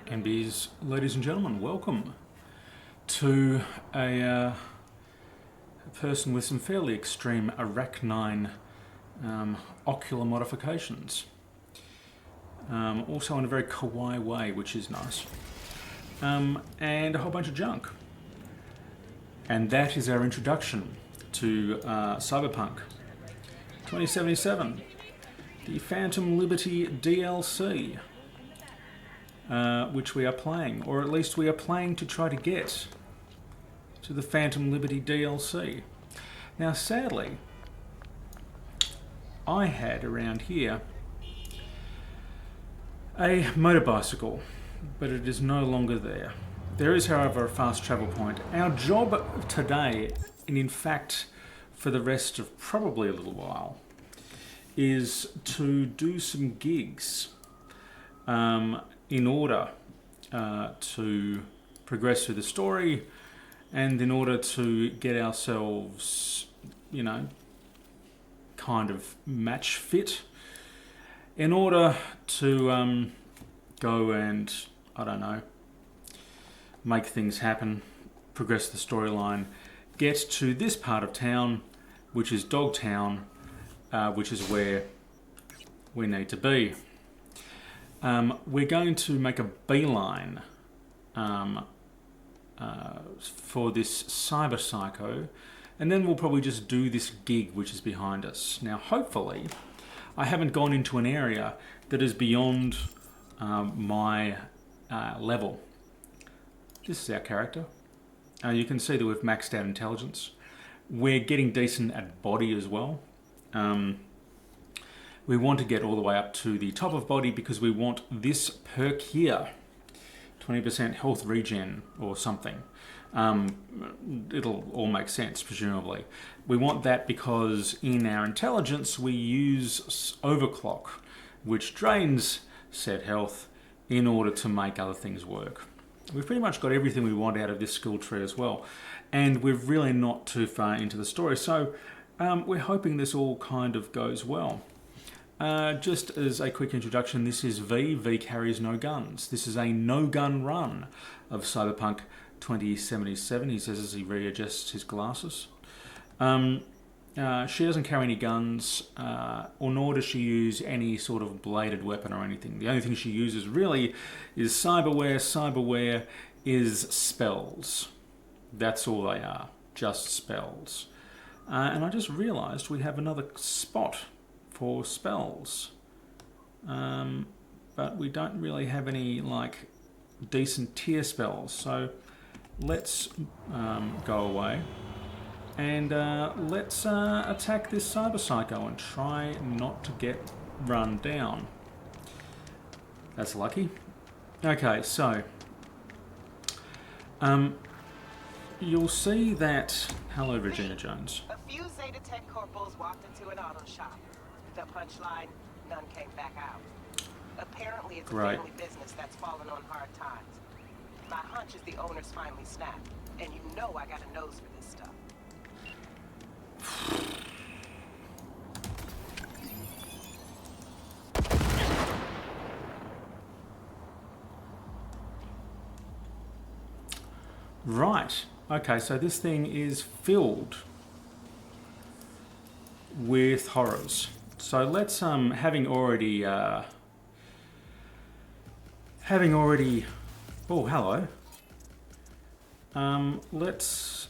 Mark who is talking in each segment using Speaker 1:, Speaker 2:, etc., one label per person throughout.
Speaker 1: MBs, ladies and gentlemen, welcome to a person with some fairly extreme arachnine ocular modifications. Also in a very kawaii way, which is nice. And a whole bunch of junk. And that is our introduction to Cyberpunk 2077, the Phantom Liberty DLC. Which we are playing, or at least we are playing to try to get to the Phantom Liberty DLC. Now, sadly, I had around here a motorbicycle, but it is no longer there. There is, however, a fast travel point. Our job today, and in fact for the rest of probably a little while, is to do some gigs. In order to progress through the story and in order to get ourselves, kind of match fit, in order to go and, make things happen, progress the storyline, get to this part of town, which is Dogtown, which is where we need to be. We're going to make a beeline for this Cyberpsycho, and then we'll probably just do this gig which is behind us. Now, hopefully, I haven't gone into an area that is beyond my level. This is our character. You can see that we've maxed out intelligence. We're getting decent at body as well. We want to get all the way up to the top of body because we want this perk here. 20% health regen or something. It'll all make sense, presumably. We want that because in our intelligence we use overclock, which drains said health in order to make other things work. We've pretty much got everything we want out of this skill tree as well. And we're really not too far into the story. So we're hoping this all kind of goes well. Just as a quick introduction, this is V. V carries no guns. This is a no-gun run of Cyberpunk 2077, he says as he readjusts his glasses. She doesn't carry any guns, or nor does she use any sort of bladed weapon or anything. The only thing she uses really is cyberware. Cyberware is spells. That's all they are, just spells. And I just realised we have another spot for spells, but we don't really have any decent tier spells, so let's go away and let's attack this Cyberpsycho and try not to get run down. That's lucky. Okay, so you'll see that... Hello, Regina Jones.
Speaker 2: A few Zeta Tech corporals walked into an auto shop. The punchline, none came back out. Apparently it's a family business that's fallen on hard times. My hunch is the owners finally snapped, and you know I got a nose for this stuff.
Speaker 1: Right. Okay, so this thing is filled with horrors. So let's, having already, oh, hello. Let's,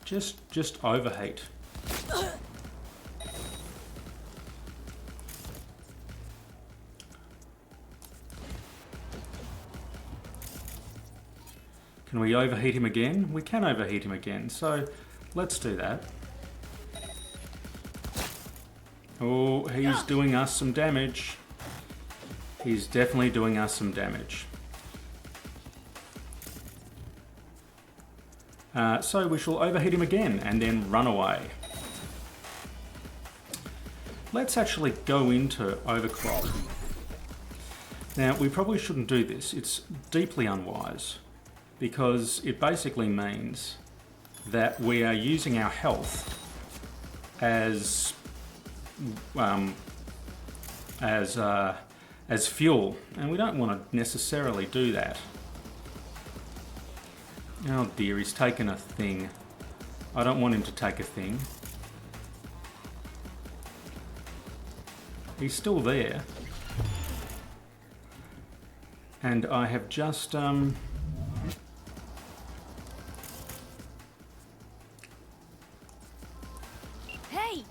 Speaker 1: just overheat. Can we overheat him again? We can overheat him again, so let's do that. Oh, he's doing us some damage. He's definitely doing us some damage. So we shall overheat him again and then run away. Let's actually go into overclock. Now, we probably shouldn't do this. It's deeply unwise because it basically means that we are using our health as as fuel, and we don't want to necessarily do that. Oh dear, he's taken a thing. I don't want him to take a thing. He's still there. And I have just...
Speaker 3: Hey!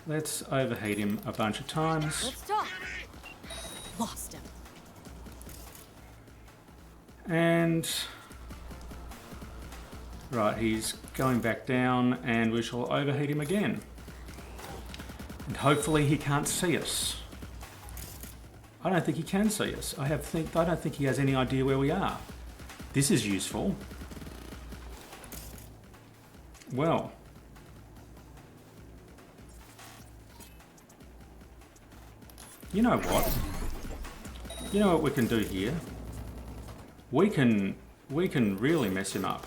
Speaker 1: Let's overheat him a bunch of times.
Speaker 3: Let's talk. Lost him.
Speaker 1: And... Right, he's going back down, and we shall overheat him again. And hopefully he can't see us. I don't think he can see us. I don't think he has any idea where we are. This is useful. Well. You know what? You know what we can do here? We can really mess him up.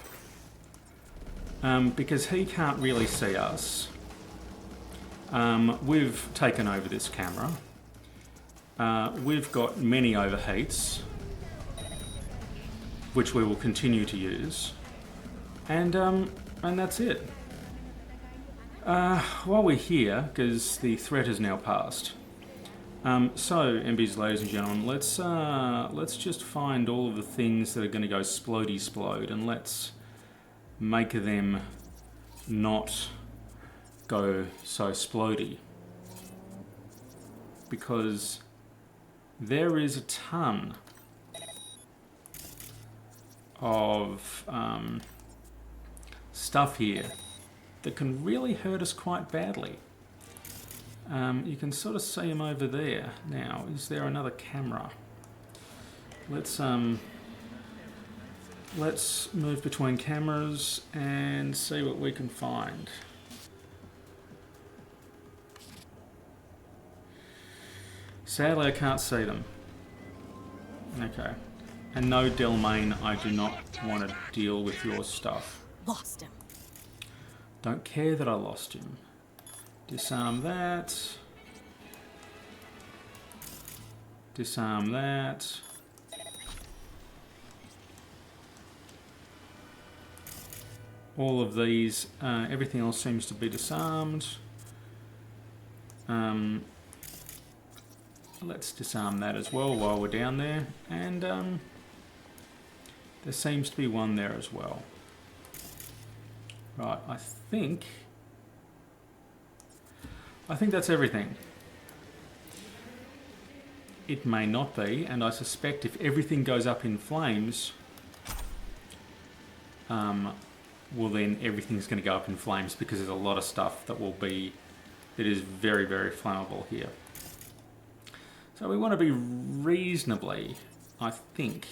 Speaker 1: Because he can't really see us. We've taken over this camera. We've got many overheats, which we will continue to use, and that's it. While we're here, because the threat has now passed, so MBs, ladies and gentlemen, let's just find all of the things that are going to go splody-splode, and let's make them not go so splody, because there is a ton of stuff here that can really hurt us quite badly. You can sort of see them over there. Now, is there another camera? Let's move between cameras and see what we can find. Sadly, I can't see them. Okay. And no, Delmain, I do not want to deal with your stuff.
Speaker 3: Lost him.
Speaker 1: Don't care that I lost him. Disarm that. Disarm that. All of these, everything else seems to be disarmed. Let's disarm that as well while we're down there. And there seems to be one there as well. Right, I think that's everything. It may not be, and I suspect if everything goes up in flames, well then everything's going to go up in flames, because there's a lot of stuff that is very, very flammable here. So we want to be reasonably, I think,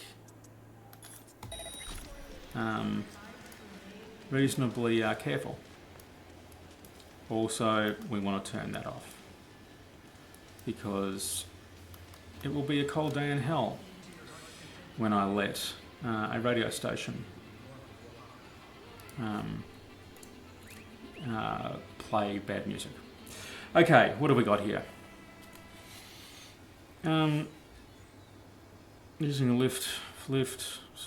Speaker 1: reasonably careful. Also, we want to turn that off, because it will be a cold day in hell when I let a radio station play bad music. Okay, what have we got here? Using a lift.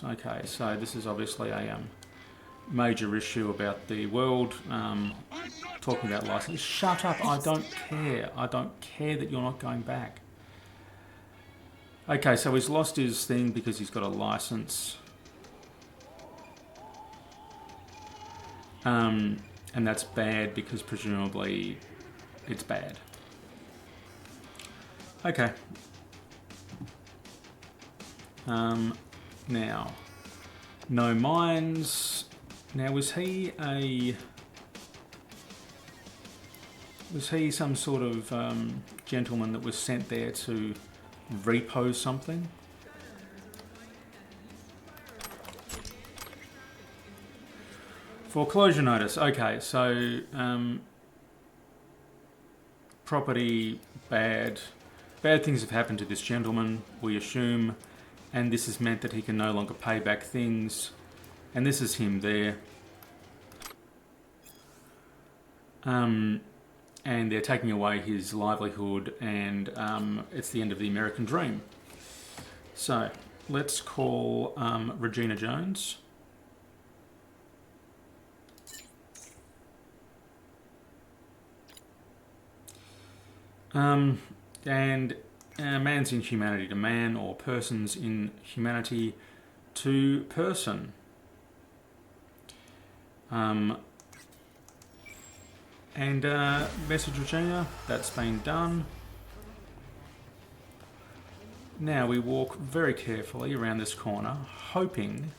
Speaker 1: Okay, so this is obviously a major issue about the world. Talking about license. Shut up! I don't care. I don't care that you're not going back. Okay, so he's lost his thing because he's got a license. And that's bad because presumably it's bad. Okay. Now, no mines. Now, was he some sort of gentleman that was sent there to repo something? Foreclosure notice. Okay, so property bad. Bad things have happened to this gentleman, we assume, and this has meant that he can no longer pay back things. And this is him there. and they're taking away his livelihood, and it's the end of the American dream. So let's call Regina Jones. And man's inhumanity to man, or person's inhumanity to person. Message Regina, that's been done. Now we walk very carefully around this corner, hoping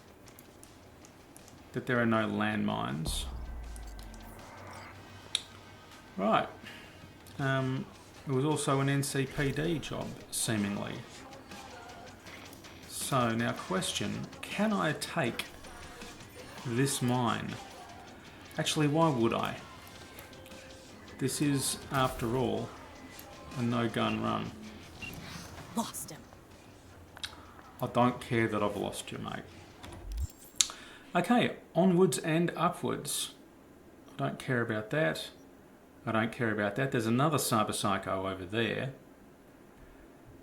Speaker 1: that there are no landmines. Right. It was also an NCPD job, seemingly. So now question, can I take this mine? Actually, why would I? This is, after all, a no-gun run.
Speaker 3: Lost him.
Speaker 1: I don't care that I've lost you, mate. Okay, onwards and upwards. I don't care about that. I don't care about that. There's another Cyberpsycho over there.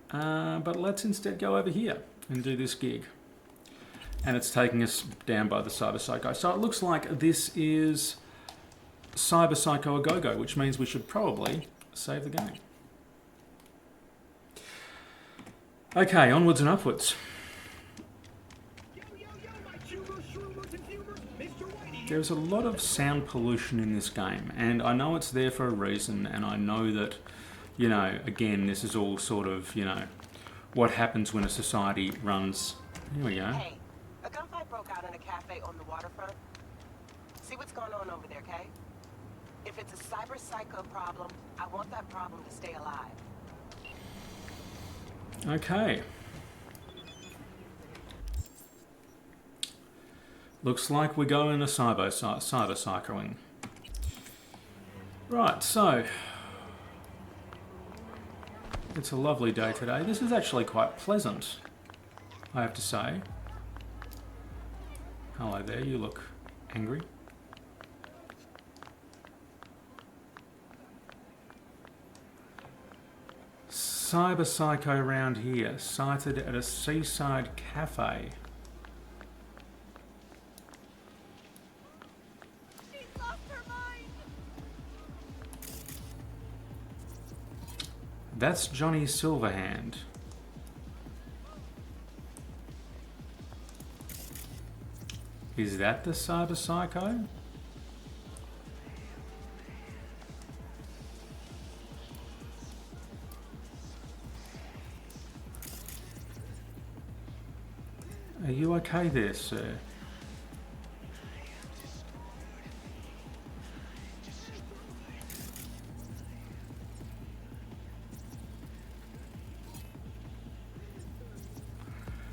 Speaker 1: But let's instead go over here and do this gig. And it's taking us down by the Cyberpsycho. So it looks like this is Cyberpsycho a go-go, which means we should probably save the game. Okay, onwards and upwards. There's a lot of sound pollution in this game, and I know it's there for a reason, and I know that, you know, again, this is all sort of, you know, what happens when a society runs. Here we go.
Speaker 2: Hey, a gunfight broke out in a cafe on the waterfront. See what's going on over there, Kay? If it's a cyberpsycho problem, I want that problem to stay alive.
Speaker 1: Okay. Looks like we're going to cyberpsychoing. Right, so it's a lovely day today. This is actually quite pleasant, I have to say. Hello there, you look angry. Cyberpsycho around here, sighted at a seaside cafe.
Speaker 3: She's lost her mind.
Speaker 1: That's Johnny Silverhand. Is that the Cyberpsycho? Are you okay there, sir?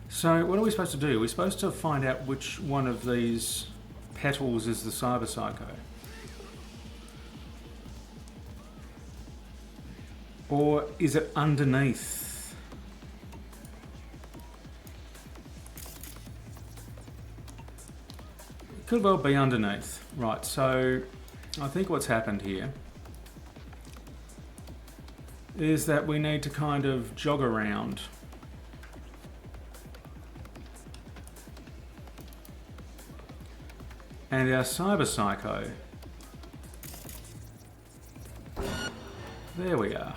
Speaker 1: So what are we supposed to do? We're supposed to find out which one of these petals is the Cyberpsycho. Or is it underneath? It could well be underneath. Right, so I think what's happened here is that we need to kind of jog around. And our Cyberpsycho, there we are.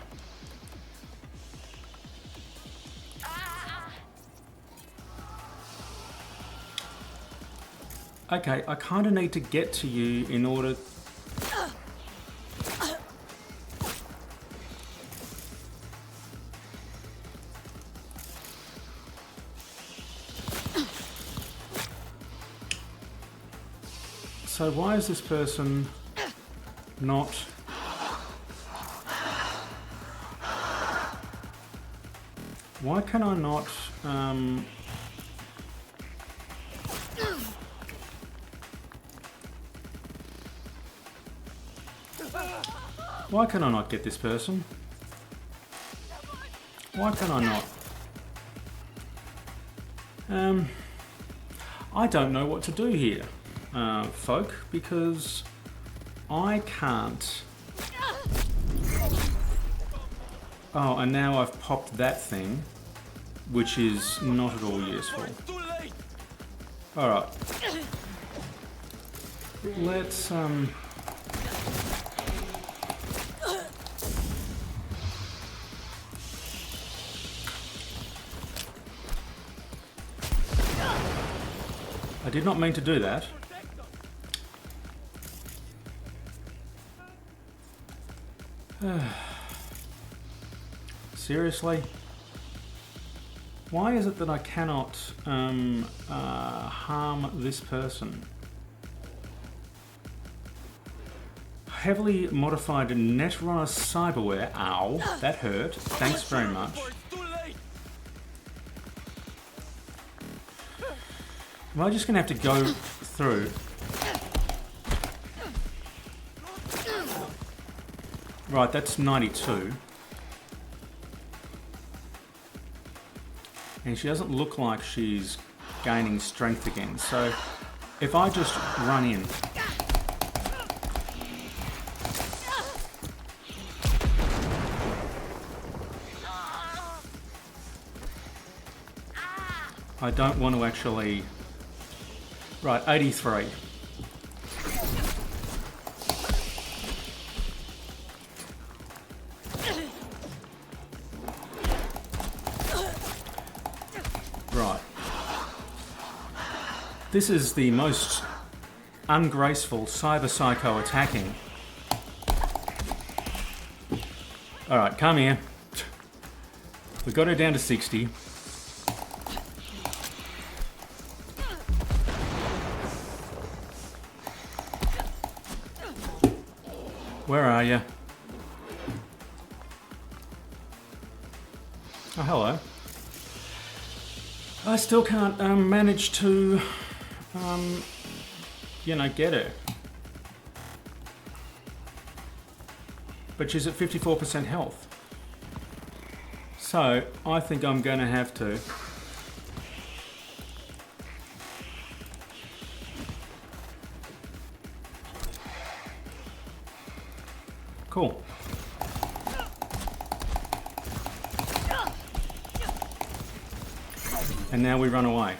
Speaker 1: Okay, I kind of need to get to you in order... So why is this person not... Why can I not... Why can I not get this person? Why can I not? I don't know what to do here, folk, because I can't Oh, and now I've popped that thing, which is not at all useful. Alright. Let's, I did not mean to do that. Seriously? Why is it that I cannot harm this person? Heavily modified Netrunner cyberware. Ow, that hurt. Thanks very much. Am I just going to have to go through? Right, that's 92. And she doesn't look like she's gaining strength again. So if I just run in. I don't want to actually... Right, 83. Right. This is the most ungraceful cyberpsycho attacking. Alright, come here. We got her down to 60. Where are you? Oh, hello. I still can't manage to, you know, get her. But she's at 54% health. So, I think I'm going to have to... Cool. And now we run away.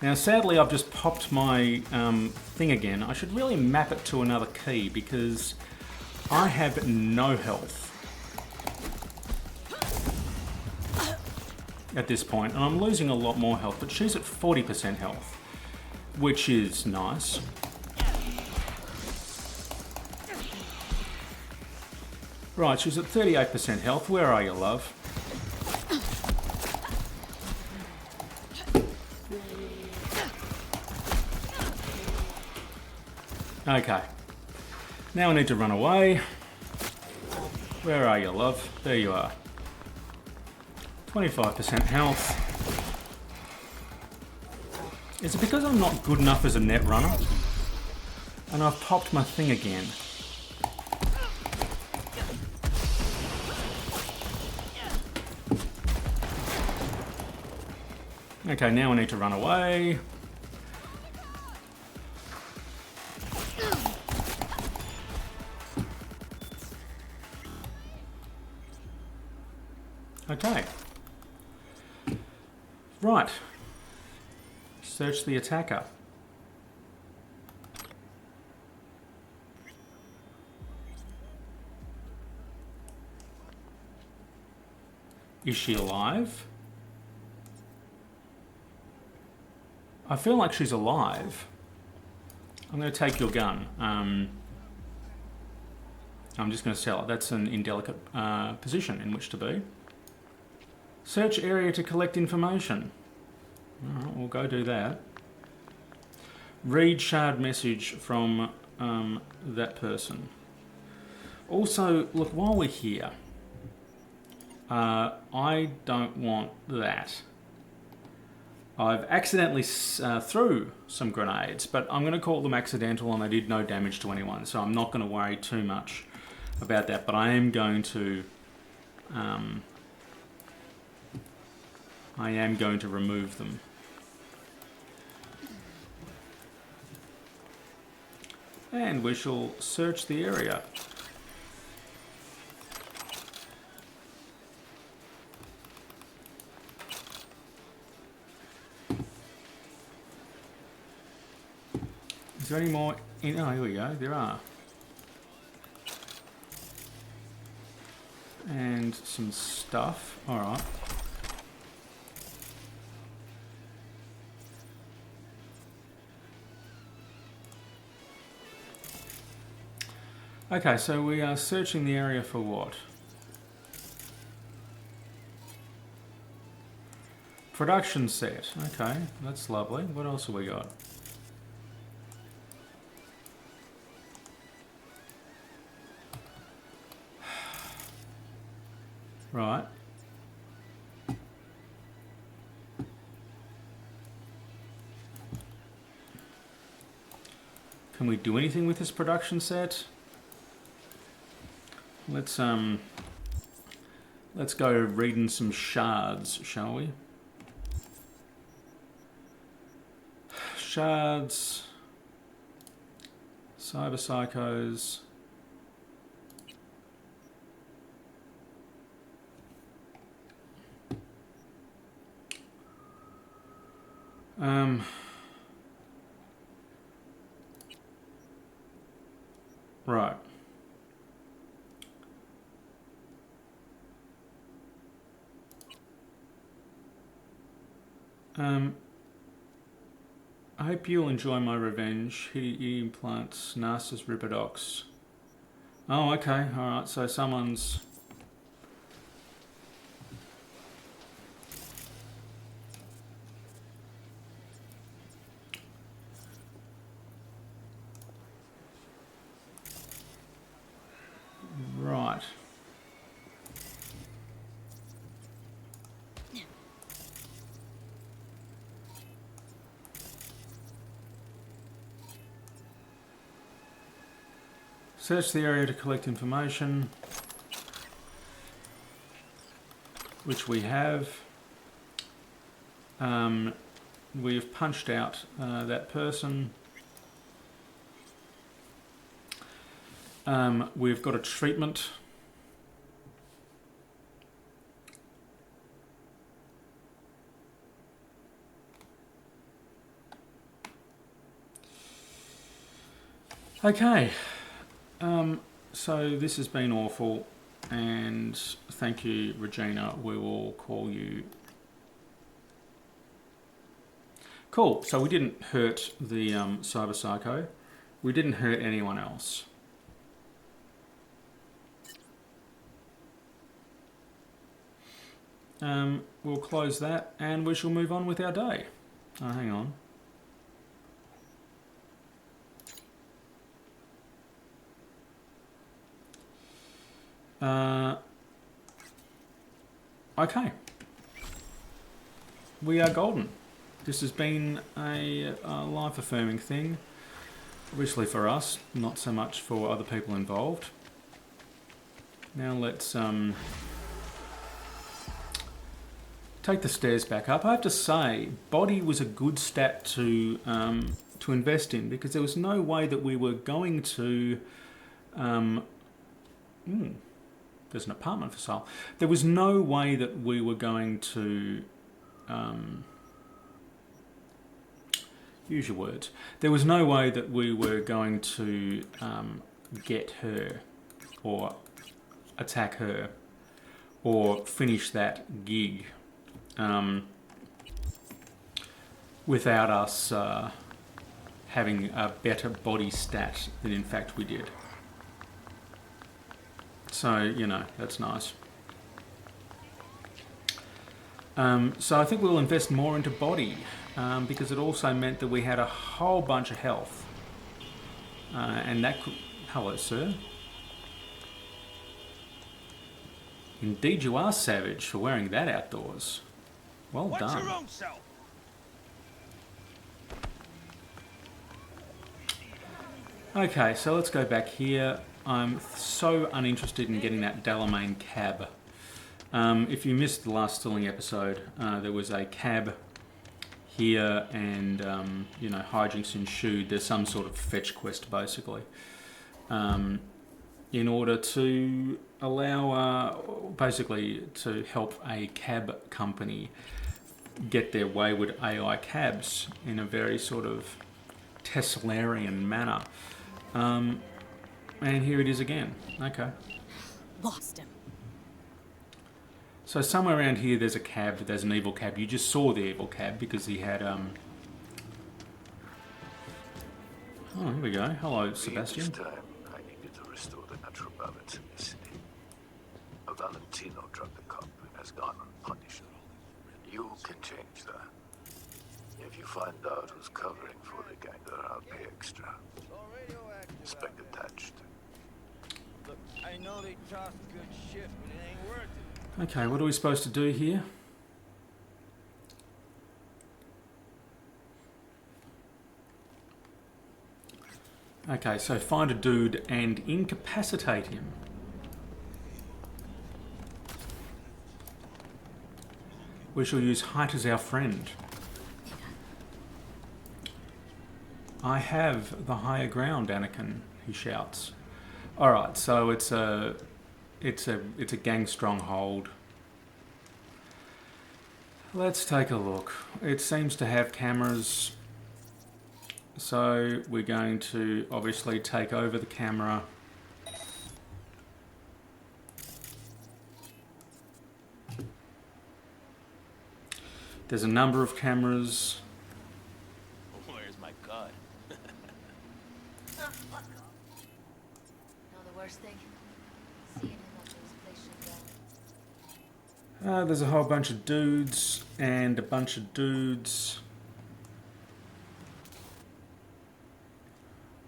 Speaker 1: Now sadly I've just popped my thing again. I should really map it to another key because I have no health at this point, and I'm losing a lot more health, but she's at 40% health, which is nice. Right, she's at 38% health. Where are you, love? Okay. Now I need to run away. Where are you, love? There you are. 25% health. Is it because I'm not good enough as a net runner? And I've popped my thing again. Okay, now I need to run away. Okay. Right. Search the attacker. Is she alive? I feel like she's alive. I'm going to take your gun. I'm just going to sell it. That's an indelicate position in which to be. Search area to collect information. Alright, we'll go do that. Read shard message from that person. Also, look, while we're here, I don't want that. I've accidentally threw some grenades, but I'm going to call them accidental and they did no damage to anyone, so I'm not going to worry too much about that, but I am going to remove them. And we shall search the area. Is there any more in... Oh, here we go. There are. And some stuff. Alright. Okay, so we are searching the area for what? Production set. Okay, that's lovely. What else have we got? Right. Can we do anything with this production set? Let's go reading some shards, shall we? Shards, Cyberpsychos. Right. I hope you'll enjoy my revenge. Eating plants, Narcissus ripidox. Oh, okay, alright, so someone's... Right. Search the area to collect information, which we have. We've punched out that person. We've got a treatment. Okay. So this has been awful, and thank you, Regina. We will call you. Cool. So we didn't hurt the Cyberpsycho. We didn't hurt anyone else. We'll close that, and we shall move on with our day. Oh, hang on. Okay. We are golden. This has been a life-affirming thing. Obviously for us, not so much for other people involved. Now let's take the stairs back up. I have to say, body was a good stat to invest in, because there was no way that we were going to... there's an apartment for sale. There was no way that we were going to... use your words. There was no way that we were going to get her, or attack her, or finish that gig without us having a better body stat than in fact we did. So, you know, that's nice. So I think we'll invest more into body, because it also meant that we had a whole bunch of health. And that could... Hello, sir. Indeed you are savage for wearing that outdoors. Well done.
Speaker 4: Watch your own self.
Speaker 1: Okay, so let's go back here. I'm so uninterested in getting that Delamain cab. If you missed the last Stilling episode, there was a cab here, and you know, hijinks ensued. There's some sort of fetch quest, basically, in order to allow, basically, to help a cab company get their wayward AI cabs in a very sort of Tessalarian manner. And here it is again. Okay.
Speaker 3: Lost him.
Speaker 1: So somewhere around here there's a cab, there's an evil cab. You just saw the evil cab because he had Oh, here we go. Hello, Sebastian.
Speaker 4: This time, I needed to restore the natural balance in the city. A Valentino drugged the cop and has gone unpunished. You can change that. If you find out who's covering for the gang, then I'll pay extra. Spec attached.
Speaker 5: Look, I know they talk good shit, but it ain't worth it.
Speaker 1: Okay, what are we supposed to do here? Okay, so find a dude and incapacitate him. We shall use height as our friend. I have the higher ground, Anakin, he shouts. Alright, so it's a gang stronghold. Let's take a look. It seems to have cameras. So we're going to obviously take over the camera. There's a number of cameras.
Speaker 5: Where's my gun?
Speaker 6: Know the worst thing? Seeing him after his place shut down.
Speaker 1: There's a whole bunch of dudes and a bunch of dudes.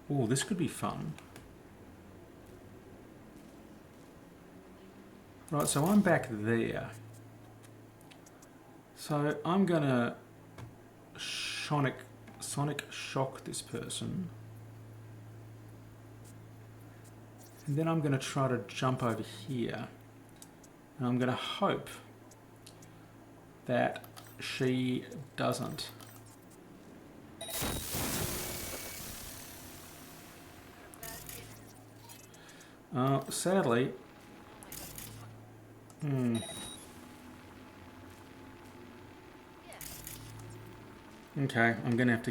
Speaker 1: Oh, this could be fun. Right, so I'm back there. So I'm gonna sonic shock this person. And then I'm gonna try to jump over here. And I'm gonna hope that she doesn't. Sadly, okay, I'm gonna have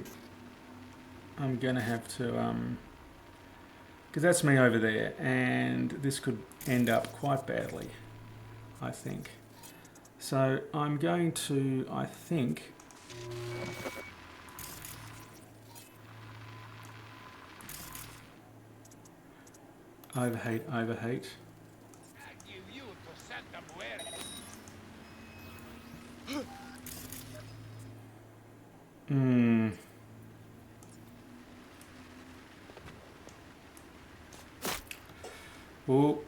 Speaker 1: to, because that's me over there, and this could end up quite badly, I think. So I'm going to, I think, overheat. Well,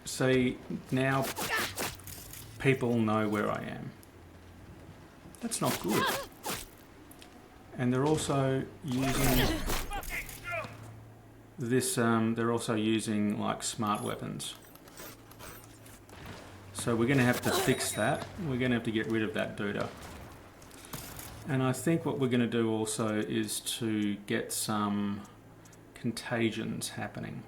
Speaker 1: see, now people know where I am. That's not good. And they're also using this, they're also using like smart weapons. So we're going to have to fix that. We're going to have to get rid of that duder. And I think what we're going to do also is to get some contagions happening.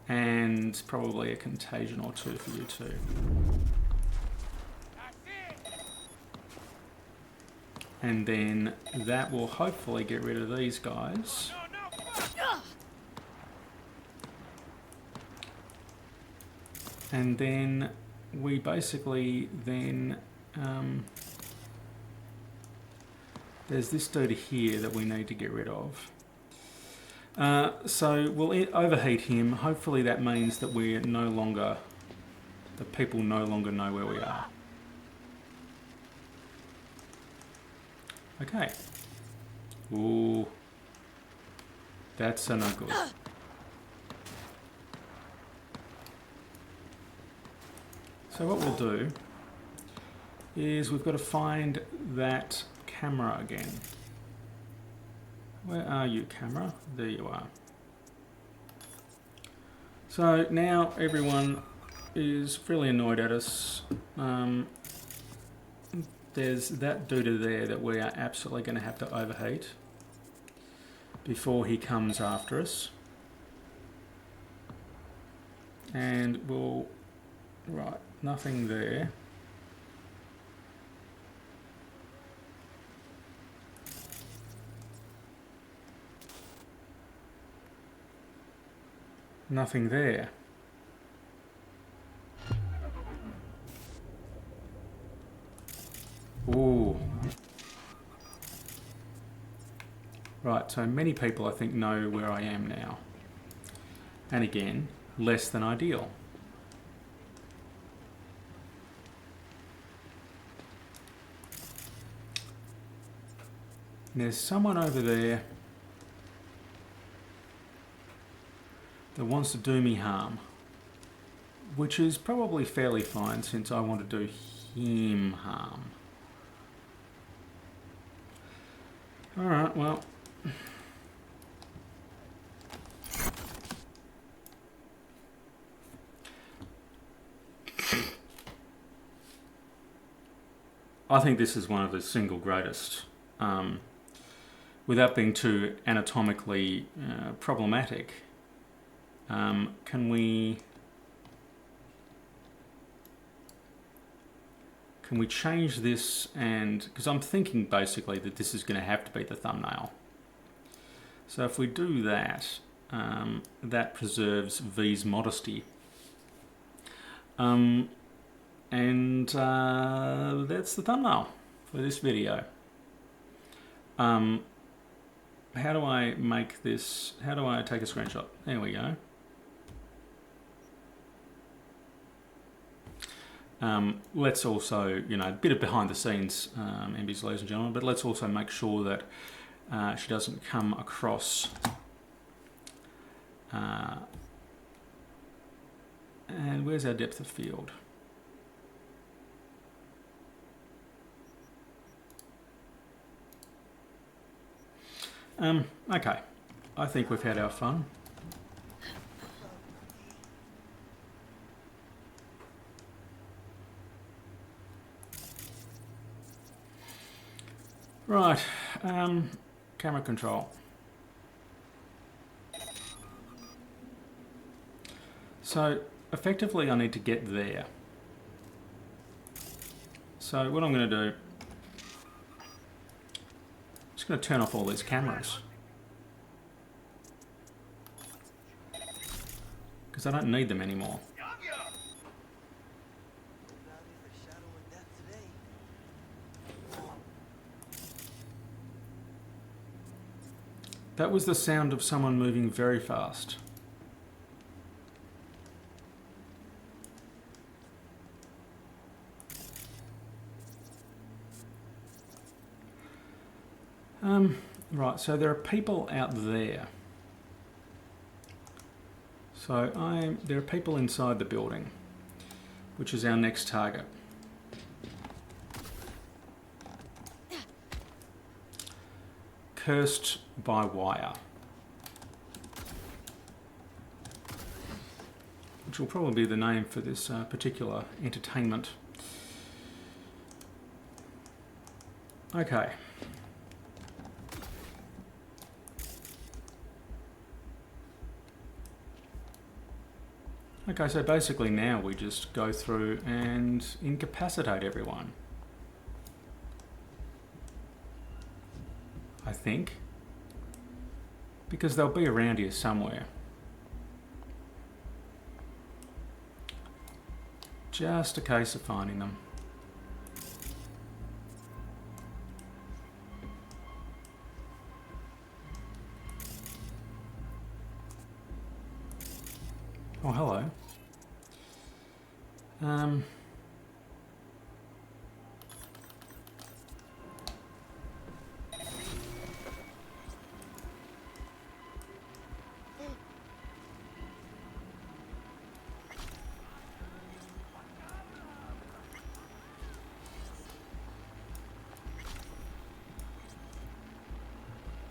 Speaker 1: And probably a contagion or two for you too. And then that will hopefully get rid of these guys. And then we basically then there's this dude here that we need to get rid of. So we'll overheat him. Hopefully that means that we're no longer, the people no longer know where we are. Okay. Ooh. That's no good. So what we'll do is we've got to find that camera again. Where are you, camera? There you are. So now everyone is really annoyed at us. There's that dude there that we are absolutely going to have to overheat before he comes after us. And we'll... Right, nothing there. Nothing there. Ooh. Right, so many people I think know where I am now. And again, less than ideal. There's someone over there that wants to do me harm, which is probably fairly fine since I want to do him harm. Alright, well. I think this is one of the single greatest, without being too anatomically problematic. Can we change this? And because I'm thinking basically that this is going to have to be the thumbnail. So if we do that, that preserves V's modesty. And that's the thumbnail for this video. How do I make this? How do I take a screenshot? There we go. Let's also, a bit of behind the scenes, MBs, ladies and gentlemen, but let's also make sure that she doesn't come across and where's our depth of field? Okay, I think we've had our fun. Right, camera control. So effectively I need to get there. So what I'm going to do, I'm just going to turn off all these cameras. Because I don't need them anymore. That was the sound of someone moving very fast. Right, so there are people out there. So there are people inside the building, which is our next target. Cursed by wire, which will probably be the name for this particular entertainment. Okay. Okay, so basically now we just go through and incapacitate everyone. I think. Because they'll be around here somewhere. Just a case of finding them. Oh, hello.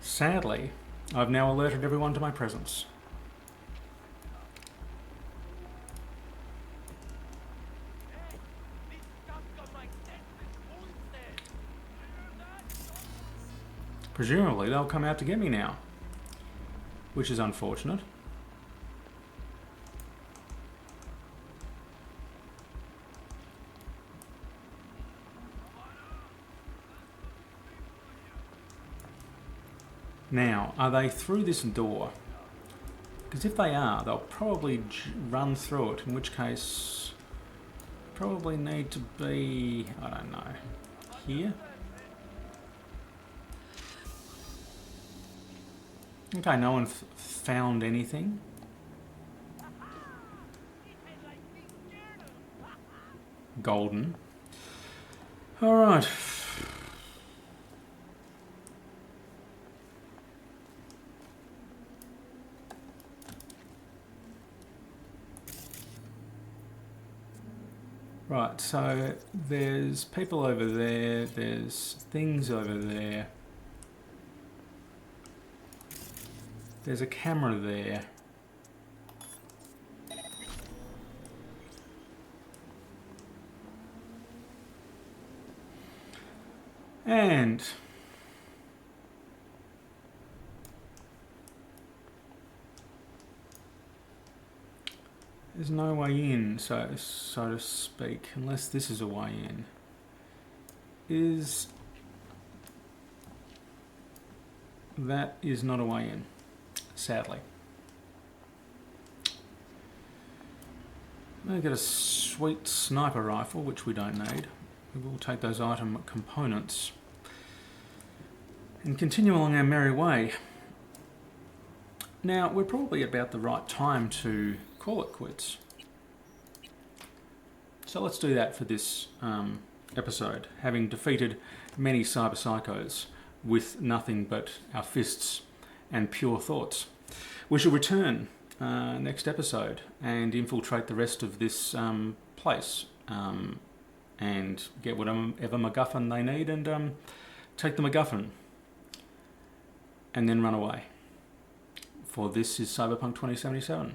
Speaker 1: Sadly, I've now alerted everyone to my presence. Presumably they'll come out to get me now, which is unfortunate. Now, are they through this door? Because if they are, they'll probably run through it, in which case probably need to be, I don't know, here. Okay, no one found anything. Golden. All right. Right, so there's people over there, there's things over there. There's a camera there. And there's no way in, so to speak, unless this is a way in. That is not a way in, sadly. I'm going to get a sweet sniper rifle, which we don't need. We will take those item components and continue along our merry way. Now, we're probably about the right time to call it quits. So let's do that for this episode, having defeated many cyberpsychos with nothing but our fists and pure thoughts. We shall return next episode and infiltrate the rest of this place and get whatever MacGuffin they need and take the MacGuffin and then run away. For this is Cyberpunk 2077,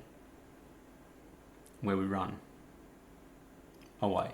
Speaker 1: where we run away.